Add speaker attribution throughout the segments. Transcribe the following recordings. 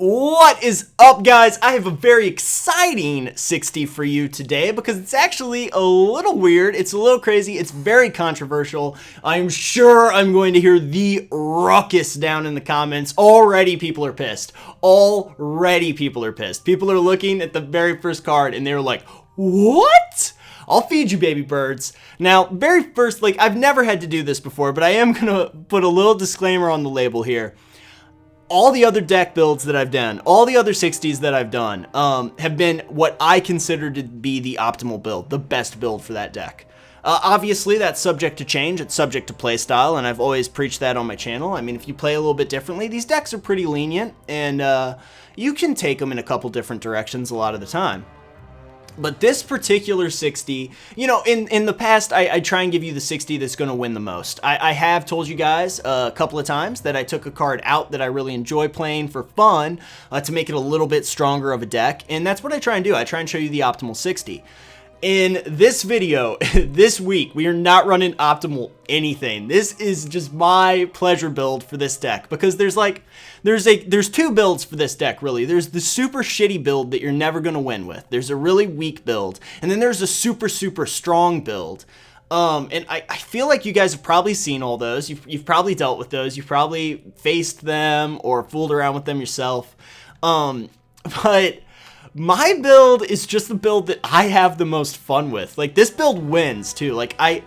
Speaker 1: What is up, guys? I have a very exciting 60 for you today because it's actually a little weird, it's a little crazy, it's very controversial. I'm sure I'm going to hear the ruckus down in the comments. Already people are pissed. Already people are pissed. People are looking at the very first card and they're like, what? I'll feed you, baby birds. Now, very first, I've never had to do this before, but I am gonna put a little disclaimer on the label here. All the other deck builds that I've done, all the other 60s that I've done, have been what I consider to be the optimal build, the best build for that deck. Obviously, that's subject to change, it's subject to playstyle, and I've always preached that on my channel. I mean, if you play a little bit differently, these decks are pretty lenient, and you can take them in a couple different directions a lot of the time. But this particular 60, you know, in the past, I try and give you the 60 that's going to win the most. I have told you guys a couple of times that I took a card out that I really enjoy playing for fun to make it a little bit stronger of a deck, and that's what I try and do. I try and show you the optimal 60. In this video, this week, we are not running optimal anything. This is just my pleasure build for this deck because there's two builds for this deck, really. There's the super shitty build that you're never going to win with. There's a really weak build, and then there's a super strong build. And I feel like you guys have probably seen all those. You've probably dealt with those. You've probably faced them or fooled around with them yourself. But my build is just the build that I have the most fun with. Like, this build wins, too. Like, I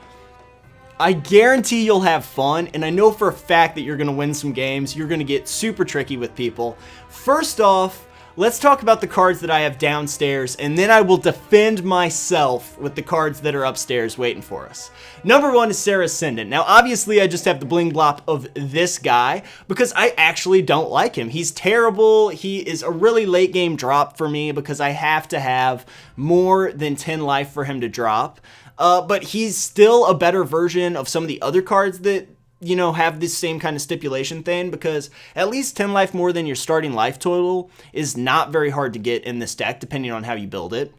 Speaker 1: guarantee you'll have fun, and I know for a fact that you're going to win some games. You're going to get super tricky with people. First off, let's talk about the cards that I have downstairs, and then I will defend myself with the cards that are upstairs waiting for us. Number one is Sarah's Ascendant. Now, obviously, I just have the bling blop of this guy because I actually don't like him. He's terrible. He is a really late game drop for me because I have to have more than 10 life for him to drop. But he's still a better version of some of the other cards that, you know, have this same kind of stipulation thing, because at least 10 life more than your starting life total is not very hard to get in this deck, depending on how you build it.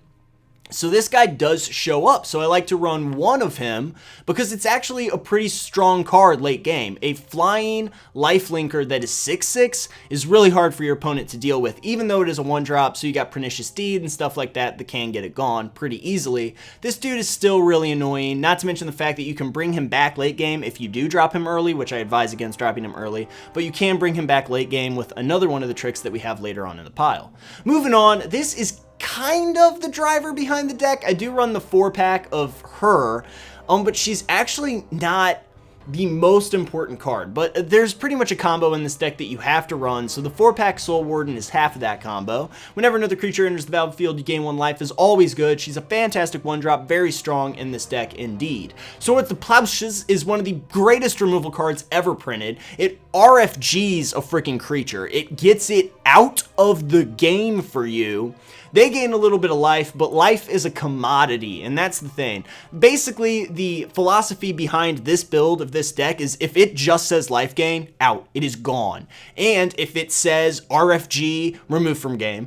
Speaker 1: So this guy does show up, so I like to run one of him because it's actually a pretty strong card late game. A flying lifelinker that is 6/6 is really hard for your opponent to deal with, even though it is a 1-drop, so you got Pernicious Deed and stuff like that that can get it gone pretty easily. This dude is still really annoying, not to mention the fact that you can bring him back late game if you do drop him early, which I advise against dropping him early, but you can bring him back late game with another one of the tricks that we have later on in the pile. Moving on, this is kind of the driver behind the deck. I do run the 4-pack of her, but she's actually not the most important card, but there's pretty much a combo in this deck that you have to run, so the 4-pack Soul Warden is half of that combo. Whenever another creature enters the battlefield, you gain 1 life is always good. She's a fantastic 1-drop, very strong in this deck indeed. Sword the Ploushes is one of the greatest removal cards ever printed. It RFGs a freaking creature. It gets it out of the game for you. They gain a little bit of life, but life is a commodity, and that's the thing. Basically, the philosophy behind this build of this deck is if it just says life gain, out. It is gone. And if it says RFG, remove from game,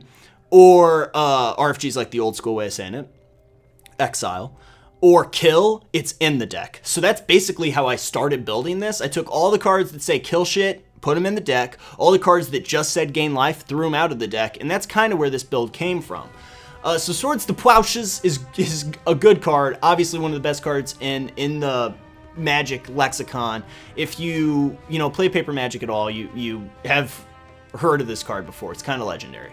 Speaker 1: or RFG is like the old school way of saying it, exile, or kill, it's in the deck. So that's basically how I started building this. I took all the cards that say kill shit, put them in the deck. All the cards that just said gain life, threw them out of the deck, and that's kind of where this build came from. So Swords to Ploushes is a good card, obviously one of the best cards in the Magic lexicon. If you play Paper Magic at all, you have heard of this card before. It's kind of legendary.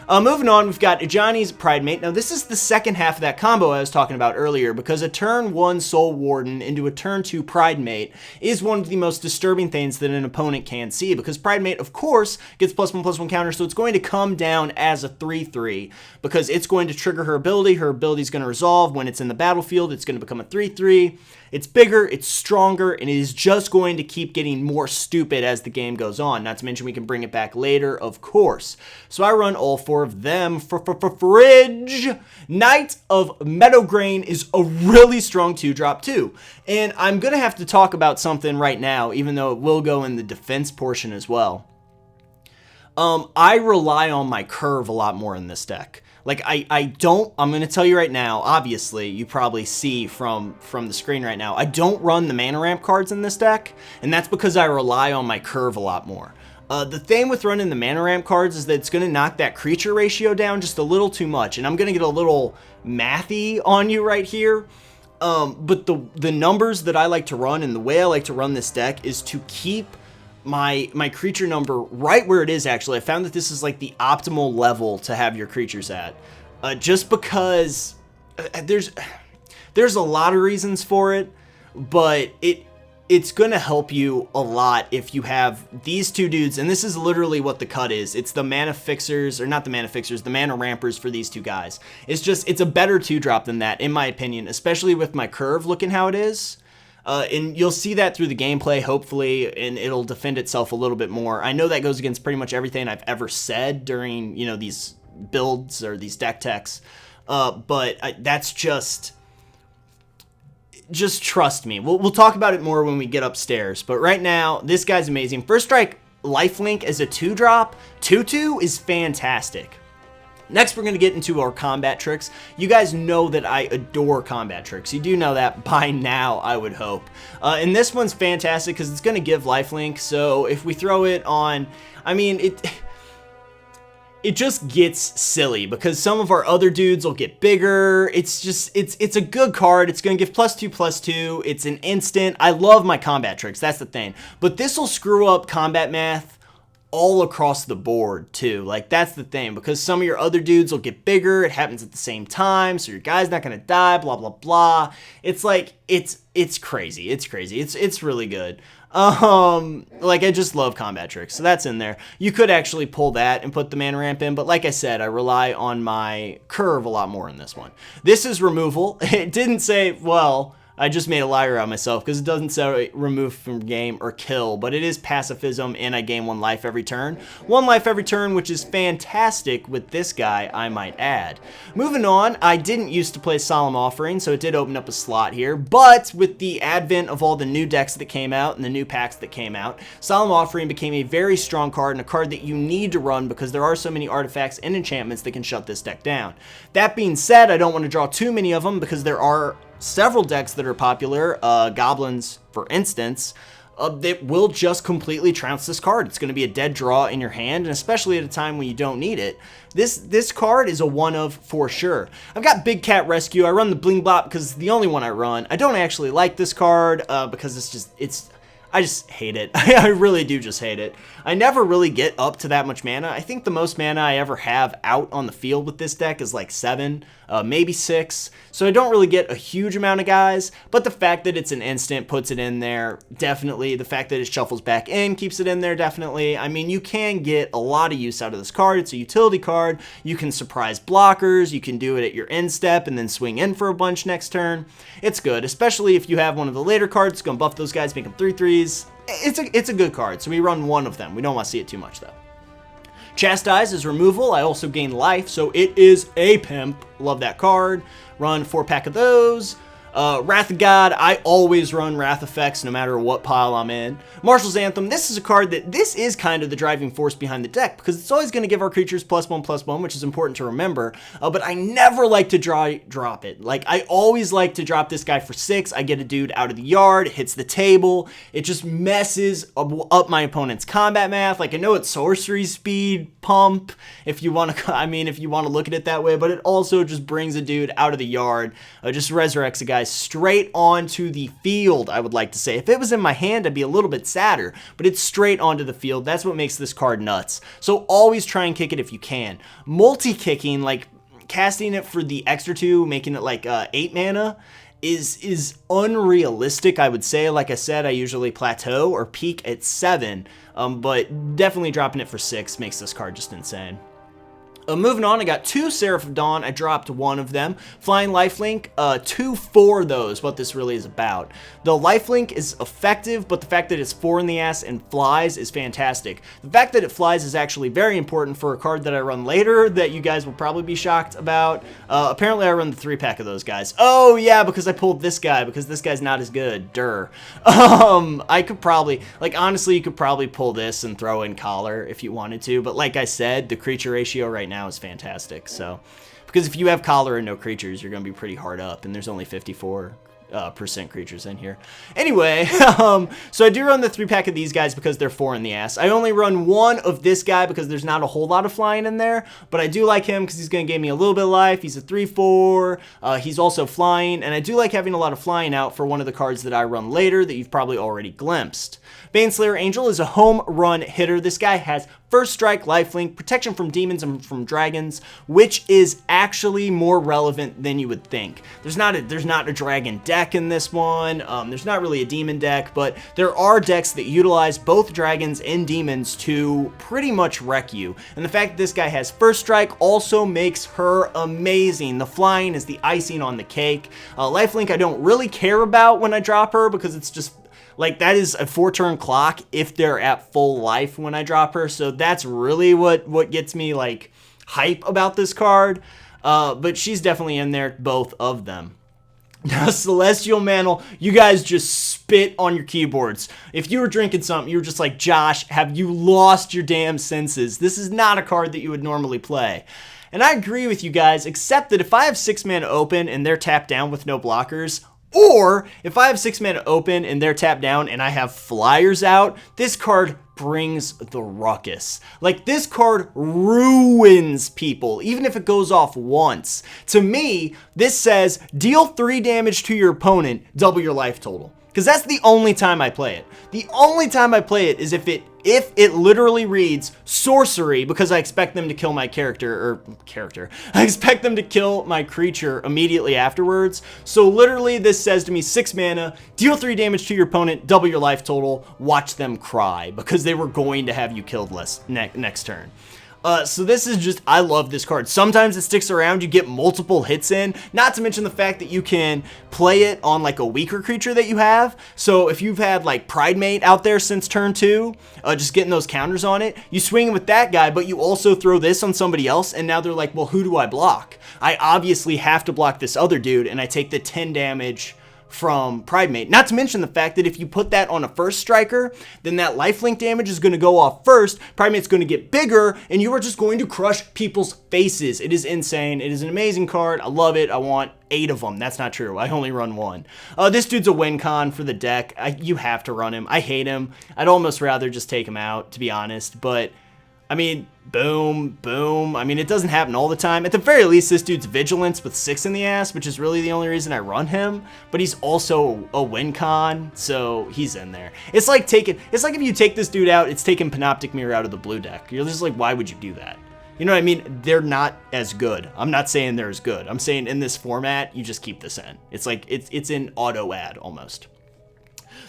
Speaker 1: Moving on, we've got Ajani's Pridemate. Now, this is the second half of that combo I was talking about earlier, because a turn 1 Soul Warden into a turn 2 Pridemate is one of the most disturbing things that an opponent can see, because Pridemate, of course, gets +1/+1 counter, so it's going to come down as a 3/3, because it's going to trigger her ability. Her ability is going to resolve. When it's in the battlefield, it's going to become a 3/3. It's bigger, it's stronger, and it is just going to keep getting more stupid as the game goes on. Not to mention we can bring it back later, of course. So I run all 4 of them for fridge. Knight of Meadowgrain is a really strong 2-drop too. And I'm going to have to talk about something right now, even though it will go in the defense portion as well. I rely on my curve a lot more in this deck. Like, I'm going to tell you right now, obviously, you probably see from the screen right now, I don't run the mana ramp cards in this deck, and that's because I rely on my curve a lot more. The thing with running the mana ramp cards is that it's going to knock that creature ratio down just a little too much. And I'm going to get a little mathy on you right here. But the numbers that I like to run and the way I like to run this deck is to keep my creature number right where it is. Actually, I found that this is like the optimal level to have your creatures at. Just because there's a lot of reasons for it, but it's going to help you a lot if you have these two dudes, and this is literally what the cut is. It's the mana fixers, or not the mana fixers, the mana rampers for these two guys. It's a better 2-drop than that, in my opinion, especially with my curve looking how it is. And you'll see that through the gameplay, hopefully, and it'll defend itself a little bit more. I know that goes against pretty much everything I've ever said during, these builds or these deck techs, but that's just trust me. We'll talk about it more when we get upstairs. But right now, this guy's amazing. First Strike Lifelink as a 2-drop. 2/2 is fantastic. Next, we're going to get into our combat tricks. You guys know that I adore combat tricks. You do know that by now, I would hope. And this one's fantastic because it's going to give lifelink. So if we throw it on, it just gets silly because some of our other dudes will get bigger. It's a good card. It's going to give +2/+2. It's an instant. I love my combat tricks. That's the thing. But this will screw up combat math all across the board too. Like, that's the thing, because some of your other dudes will get bigger. It happens at the same time, so your guy's not going to die, blah, blah, blah. It's like, it's crazy. It's crazy. It's really good. Like, I just love combat tricks, so that's in there. You could actually pull that and put the mana ramp in, but like I said, I rely on my curve a lot more in this one. This is removal. It didn't say, well, I just made a liar out of myself because it doesn't say remove from game or kill, but it is pacifism, and I gain 1 life every turn. 1 life every turn, which is fantastic with this guy, I might add. Moving on, I didn't used to play Solemn Offering, so it did open up a slot here, but with the advent of all the new decks that came out and the new packs that came out, Solemn Offering became a very strong card and a card that you need to run because there are so many artifacts and enchantments that can shut this deck down. That being said, I don't want to draw too many of them because there are several decks that are popular, goblins for instance, that will just completely trounce this card. It's going to be a dead draw in your hand, and especially at a time when you don't need it. This card is a one of for sure. I've got Big Cat Rescue. I run the Bling Blop because it's the only one I run. I don't actually like this card because I just hate it. I really do just hate it. I never really get up to that much mana. I think the most mana I ever have out on the field with this deck is like 7, maybe 6. So I don't really get a huge amount of guys, but the fact that it's an instant puts it in there, definitely. The fact that it shuffles back in keeps it in there, definitely. I mean, you can get a lot of use out of this card. It's a utility card. You can surprise blockers. You can do it at your end step and then swing in for a bunch next turn. It's good, especially if you have one of the later cards. It's going to buff those guys, make them 3/3s. It's a good card, so we run 1 of them. We don't want to see it too much, though. Chastise is removal. I also gain life, so it is a pimp. Love that card. Run 4-pack of those. Wrath of God, I always run Wrath effects no matter what pile I'm in. Marshal's Anthem, this is a card this is kind of the driving force behind the deck because it's always going to give our creatures +1/+1, which is important to remember, but I never like to drop it. Like, I always like to drop this guy for 6. I get a dude out of the yard, it hits the table, it just messes up my opponent's combat math. Like, I know it's sorcery speed pump, if you want to look at it that way, but it also just brings a dude out of the yard, just resurrects a guy straight onto the field, I would like to say. If it was in my hand, I'd be a little bit sadder, but it's straight onto the field. That's what makes this card nuts. So always try and kick it if you can. Multi-kicking, like casting it for the extra 2, making it like 8 mana, is unrealistic, I would say. Like I said, I usually plateau or peak at 7, but definitely dropping it for 6 makes this card just insane. Moving on, I got 2 Seraph of Dawn. I dropped 1 of them. Flying Lifelink, 2 for those, what this really is about. The Lifelink is effective, but the fact that it's 4 in the ass and flies is fantastic. The fact that it flies is actually very important for a card that I run later that you guys will probably be shocked about. Apparently, I run the 3-pack of those guys. Oh, yeah, because I pulled this guy, because this guy's not as good. Durr. I could probably, like, honestly, you could probably pull this and throw in Collar if you wanted to, but like I said, the creature ratio right now is fantastic. So because if you have Collar and no creatures, you're going to be pretty hard up, and there's only 54 percent creatures in here. Anyway, so I do run the 3-pack of these guys because they're 4 in the ass. I only run 1 of this guy because there's not a whole lot of flying in there, but I do like him because he's going to give me a little bit of life. He's a 3/4. He's also flying, and I do like having a lot of flying out for one of the cards that I run later that you've probably already glimpsed. Baneslayer Angel is a home run hitter. This guy has First Strike, Lifelink, protection from demons and from dragons, which is actually more relevant than you would think. There's not a dragon deck in this one. There's not really a demon deck, but there are decks that utilize both dragons and demons to pretty much wreck you. And the fact that this guy has First Strike also makes her amazing. The flying is the icing on the cake. Lifelink I don't really care about when I drop her because it's just like, that is a 4-turn clock if they're at full life when I drop her. So that's really what gets me, like, hype about this card. But she's definitely in there, both of them. Now, Celestial Mantle, you guys just spit on your keyboards. If you were drinking something, you were just like, Josh, have you lost your damn senses? This is not a card that you would normally play. And I agree with you guys, except that if I have 6 mana open and they're tapped down with no blockers, or if I have 6 mana open and they're tapped down and I have flyers out, this card brings the ruckus. Like, this card ruins people, even if it goes off once. To me, this says deal 3 damage to your opponent, double your life total. Because that's the only time I play it. The only time I play it is if it literally reads sorcery, because I expect them to kill my character. I expect them to kill my creature immediately afterwards. So literally this says to me 6 mana, deal 3 damage to your opponent, double your life total, watch them cry, because they were going to have you killed next turn. So this is just, I love this card. Sometimes it sticks around, you get multiple hits in, not to mention the fact that you can play it on like a weaker creature that you have. So if you've had like Pridemate out there since turn 2, just getting those counters on it, you swing with that guy, but you also throw this on somebody else, and now they're like, well, who do I block? I obviously have to block this other dude, and I take the 10 damage from Pridemate. Not to mention the fact that if you put that on a first striker, then that lifelink damage is going to go off first, Pridemate's going to get bigger, and you are just going to crush people's faces. It is insane. It is an amazing card. I love it. I want 8 of them. That's not true. I only run 1. This dude's a win con for the deck. You have to run him. I hate him. I'd almost rather just take him out, to be honest, but I mean, boom, boom. I mean, it doesn't happen all the time. At the very least, this dude's Vigilance with 6 in the ass, which is really the only reason I run him. But he's also a win con, so he's in there. It's like if you take this dude out, it's taking Panoptic Mirror out of the blue deck. You're just like, why would you do that? You know what I mean? They're not as good. I'm not saying they're as good. I'm saying in this format, you just keep this in. It's like, it's in auto ad almost.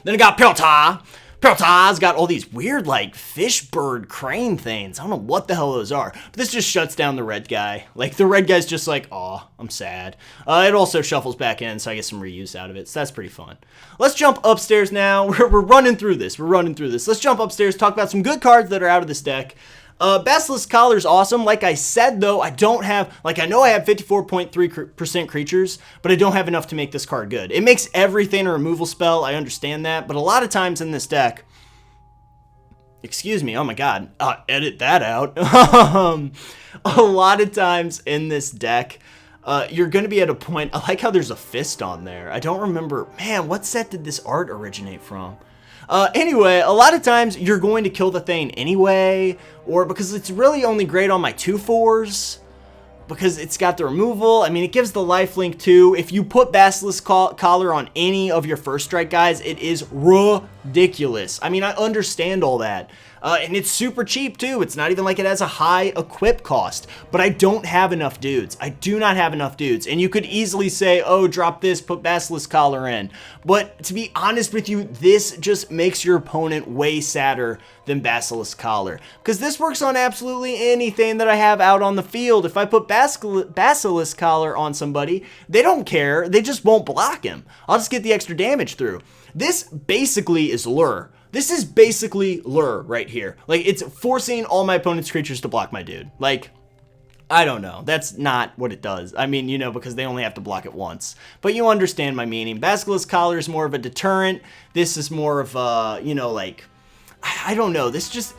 Speaker 1: Then I got Pelta. Pelta's got all these weird, like, fish, bird, crane things. I don't know what the hell those are. But this just shuts down the red guy. Like, the red guy's just like, aw, I'm sad. It also shuffles back in, so I get some reuse out of it. So that's pretty fun. Let's jump upstairs now. We're running through this. Let's jump upstairs, talk about some good cards that are out of this deck. Basilisk Collar is awesome. Like I said, though, I don't have, like, I know I have 54.3% creatures, but I don't have enough to make this card good. It makes everything a removal spell. I understand that, but a lot of times in this deck, excuse me, oh my god, edit that out. A lot of times in this deck, you're going to be at a point, I like how there's a fist on there. I don't remember, man, what set did this art originate from? Anyway, a lot of times you're going to kill the thing anyway, or because it's really only great on my 2/4s, because it's got the removal. I mean, it gives the lifelink too. If you put Basilisk Collar on any of your first strike guys, it is ridiculous. I mean, I understand all that. And it's super cheap too. It's not even like it has a high equip cost, but I don't have enough dudes. I do not have enough dudes. And you could easily say, oh, drop this, put Basilisk Collar in. But to be honest with you, this just makes your opponent way sadder than Basilisk Collar, because this works on absolutely anything that I have out on the field. If I put Basilisk Collar on somebody, they don't care. They just won't block him. I'll just get the extra damage through. This basically is lure. This is basically lure right here. Like, it's forcing all my opponent's creatures to block my dude. Like, I don't know. That's not what it does. I mean, you know, because they only have to block it once. But you understand my meaning. Basilisk Collar is more of a deterrent. This is more of a, you know, like, I don't know. This just,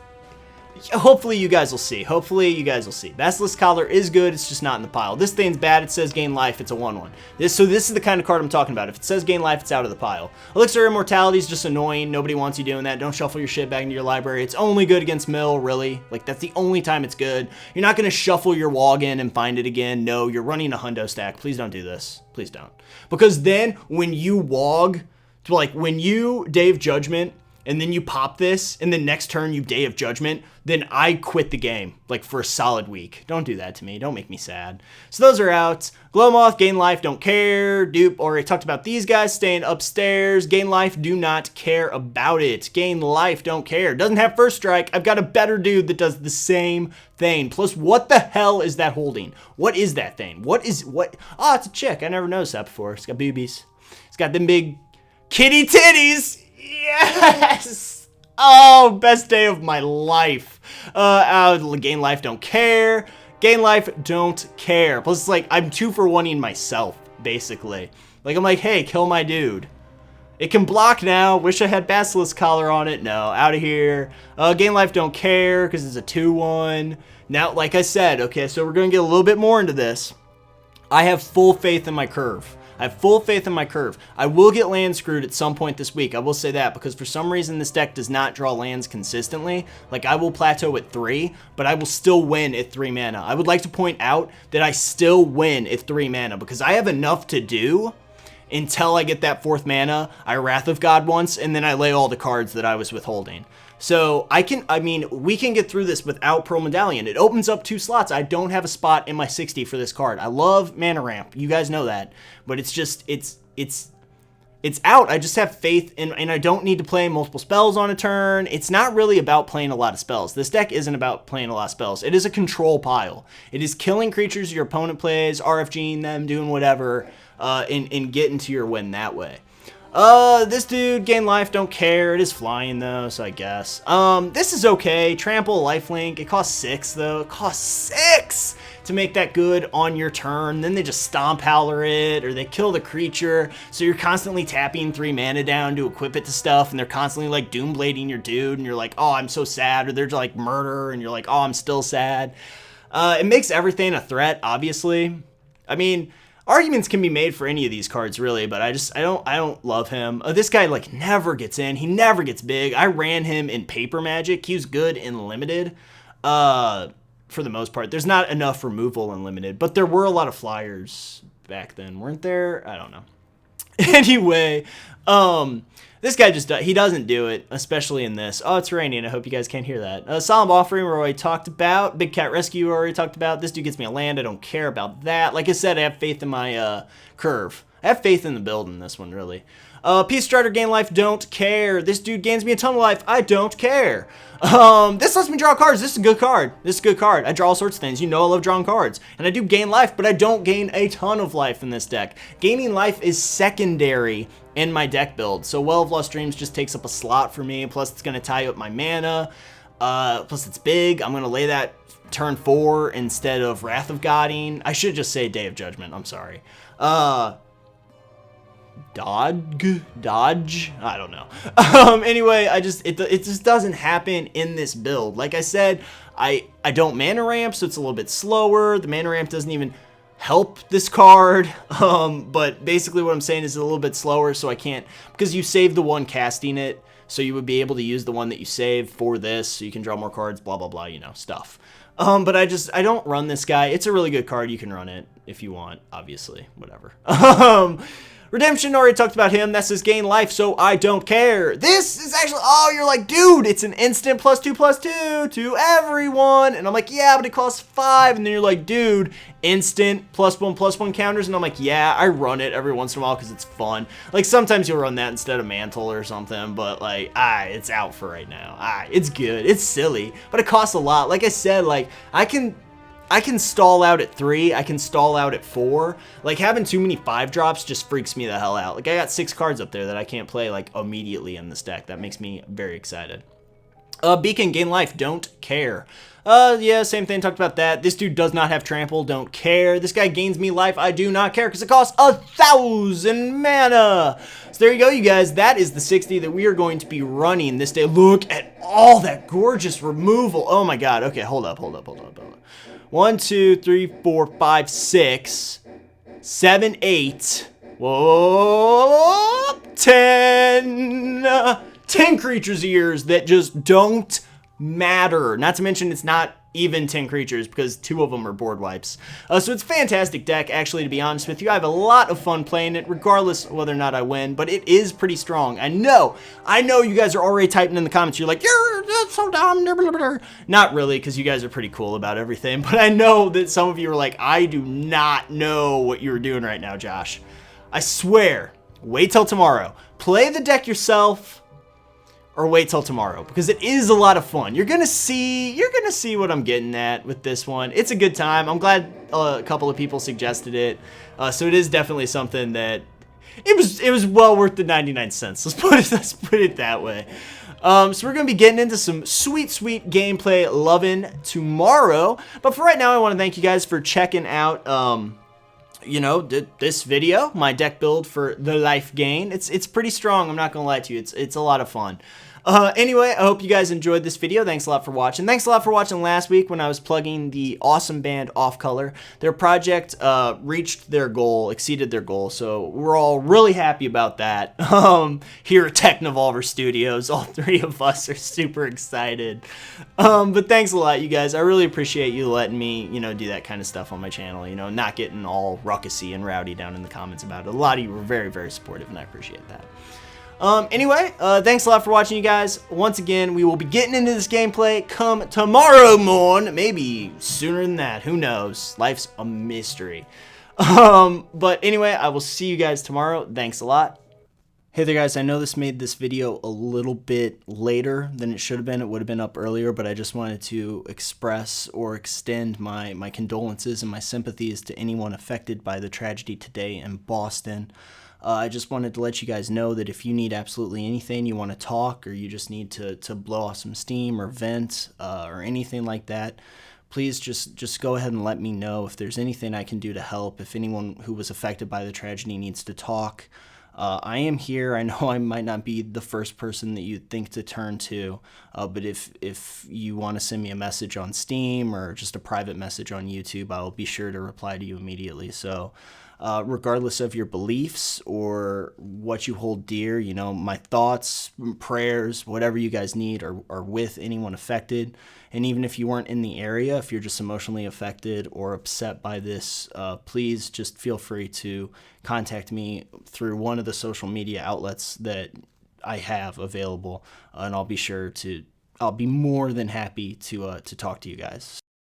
Speaker 1: hopefully you guys will see. Hopefully you guys will see. Basilisk Collar is good. It's just not in the pile. This thing's bad. It says gain life. It's a 1/1. So this is the kind of card I'm talking about. If it says gain life, it's out of the pile. Elixir Immortality is just annoying. Nobody wants you doing that. Don't shuffle your shit back into your library. It's only good against mill, really. Like, that's the only time it's good. You're not going to shuffle your Woggon and find it again. No, you're running a hundo stack. Please don't do this. Please don't. Because then when you Wog, like when you Day of Judgment, and then you pop this, and then next turn you Day of Judgment, then I quit the game, like, for a solid week. Don't do that to me. Don't make me sad. So those are out. Glowmoth, gain life, don't care. Dupe, already talked about these guys staying upstairs. Gain life, do not care about it. Gain life, don't care. Doesn't have first strike. I've got a better dude that does the same thing. Plus, what the hell is that holding? What is that thing? What? Oh, it's a chick. I never noticed that before. It's got boobies. It's got them big kitty titties. Yes! Oh, best day of my life. Gain life, don't care. Gain life, don't care. Plus, it's like, I'm 2 for 1-ing myself, basically. Like, I'm like, hey, kill my dude. It can block now. Wish I had Basilisk Collar on it. No, out of here. Gain life, don't care, because it's a 2/1. Now, like I said, okay, so we're going to get a little bit more into this. I have full faith in my curve. I have full faith in my curve. I will get land screwed at some point this week. I will say that, because for some reason this deck does not draw lands consistently. Like, I will plateau at 3, but I will still win at 3 mana. I would like to point out that I still win at 3 mana, because I have enough to do until I get that 4th mana. I Wrath of God once, and then I lay all the cards that I was withholding. So we can get through this without Pearl Medallion. It opens up 2 slots. I don't have a spot in my 60 for this card. I love Mana Ramp. You guys know that. But it's just, it's out. I just have faith, and I don't need to play multiple spells on a turn. It's not really about playing a lot of spells. This deck isn't about playing a lot of spells. It is a control pile. It is killing creatures your opponent plays, RFGing them, doing whatever, and getting to your win that way. This dude, gain life, don't care. It is flying, though, so I guess. This is okay. Trample, lifelink. It costs 6, though. It costs 6 to make that good on your turn. Then they just Stomp Howler it, or they kill the creature, so you're constantly tapping 3 mana down to equip it to stuff, and they're constantly, like, Doomblading your dude, and you're like, oh, I'm so sad, or they're like, murder, and you're like, oh, I'm still sad. It makes everything a threat, obviously. I mean, arguments can be made for any of these cards, really, but I don't love him. This guy, like, never gets in. He never gets big. I ran him in Paper Magic. He was good in Limited, for the most part. There's not enough removal in Limited, but there were a lot of flyers back then, weren't there? I don't know. Anyway, this guy he doesn't do it, especially in this. Oh, it's raining. I hope you guys can't hear that. Solemn Offering, we already talked about. Big Cat Rescue, we already talked about. This dude gets me a land. I don't care about that. Like I said, I have faith in my curve. I have faith in the build in this one, really. Peace Strider, gain life, don't care. This dude gains me a ton of life. I don't care. This lets me draw cards. This is a good card. This is a good card. I draw all sorts of things. You know I love drawing cards. And I do gain life, but I don't gain a ton of life in this deck. Gaining life is secondary in my deck build. So Well of Lost Dreams just takes up a slot for me. Plus, it's going to tie up my mana. Plus, it's big. I'm going to lay that turn 4 instead of Wrath of Godding. I should just say Day of Judgment. I'm sorry. Dodge? I don't know. Anyway, it just doesn't happen in this build. Like I said, I don't mana ramp, so it's a little bit slower. The mana ramp doesn't even help this card. But basically what I'm saying is a little bit slower, so I can't, because you save the one casting it, so you would be able to use the one that you saved for this, so you can draw more cards, blah, blah, blah, you know, stuff. But I don't run this guy. It's a really good card. You can run it if you want, obviously, whatever. Redemption, already talked about him. That's his gain life, so I don't care. This is actually, oh, you're like, dude, it's an instant +2/+2 to everyone. And I'm like, yeah, but it costs 5. And then you're like, dude, instant +1/+1 counters. And I'm like, yeah, I run it every once in a while because it's fun. Like, sometimes you'll run that instead of Mantle or something, but like, it's out for right now. It's good. It's silly, but it costs a lot. Like I said, like, I can stall out at 3, I can stall out at 4. Like, having too many 5-drops just freaks me the hell out. Like, I got 6 cards up there that I can't play, like, immediately in this deck. That makes me very excited. Beacon, gain life, don't care. Yeah, same thing, talked about that. This dude does not have trample, don't care. This guy gains me life, I do not care, because it costs 1,000 mana. So there you go, you guys. That is the 60 that we are going to be running this day. Look at all that gorgeous removal. Oh my god. Okay, hold up. 1, 2, 3, 4, 5, 6, 7, 8. Whoa, 10. 10 creatures' ears that just don't matter. Not to mention it's not even 10 creatures because 2 of them are board wipes. So it's a fantastic deck, actually, to be honest with you. I have a lot of fun playing it, regardless of whether or not I win, but it is pretty strong. I know you guys are already typing in the comments. You're like, you're so dumb. Not really, because you guys are pretty cool about everything, but I know that some of you are like, I do not know what you're doing right now, Josh. I swear, wait till tomorrow. Play the deck yourself, or wait till tomorrow, because it is a lot of fun. You're gonna see what I'm getting at with this one. It's a good time. I'm glad a couple of people suggested it, so it is definitely something that it was well worth the 99 cents. Let's put it that way. So we're gonna be getting into some sweet gameplay loving tomorrow. But for right now, I want to thank you guys for checking out you know, this video, my deck build for the life gain. It's pretty strong, I'm not gonna lie to you. It's a lot of fun. Anyway, I hope you guys enjoyed this video. Thanks a lot for watching. Thanks a lot for watching last week when I was plugging the awesome band Off Color. Their project reached their goal, exceeded their goal, so we're all really happy about that. Here at Technovolver Studios, all 3 of us are super excited. But thanks a lot, you guys. I really appreciate you letting me, you know, do that kind of stuff on my channel. You know, not getting all ruckusy and rowdy down in the comments about it. A lot of you were very supportive, and I appreciate that. Anyway, thanks a lot for watching, you guys. Once again, we will be getting into this gameplay come tomorrow morning. Maybe sooner than that. Who knows? Life's a mystery. But anyway, I will see you guys tomorrow. Thanks a lot. Hey there, guys. I know this made this video a little bit later than it should have been. It would have been up earlier, but I just wanted to express or extend my condolences and my sympathies to anyone affected by the tragedy today in Boston. I just wanted to let you guys know that if you need absolutely anything, you want to talk, or you just need to blow off some steam or vent or anything like that, please just go ahead and let me know if there's anything I can do to help. If anyone who was affected by the tragedy needs to talk, I am here. I know I might not be the first person that you'd think to turn to, but if you want to send me a message on Steam or just a private message on YouTube, I'll be sure to reply to you immediately. So regardless of your beliefs or what you hold dear, you know, my thoughts, prayers, whatever you guys need are with anyone affected. And even if you weren't in the area, if you're just emotionally affected or upset by this, please just feel free to contact me through one of the social media outlets that I have available, and I'll be more than happy to talk to you guys.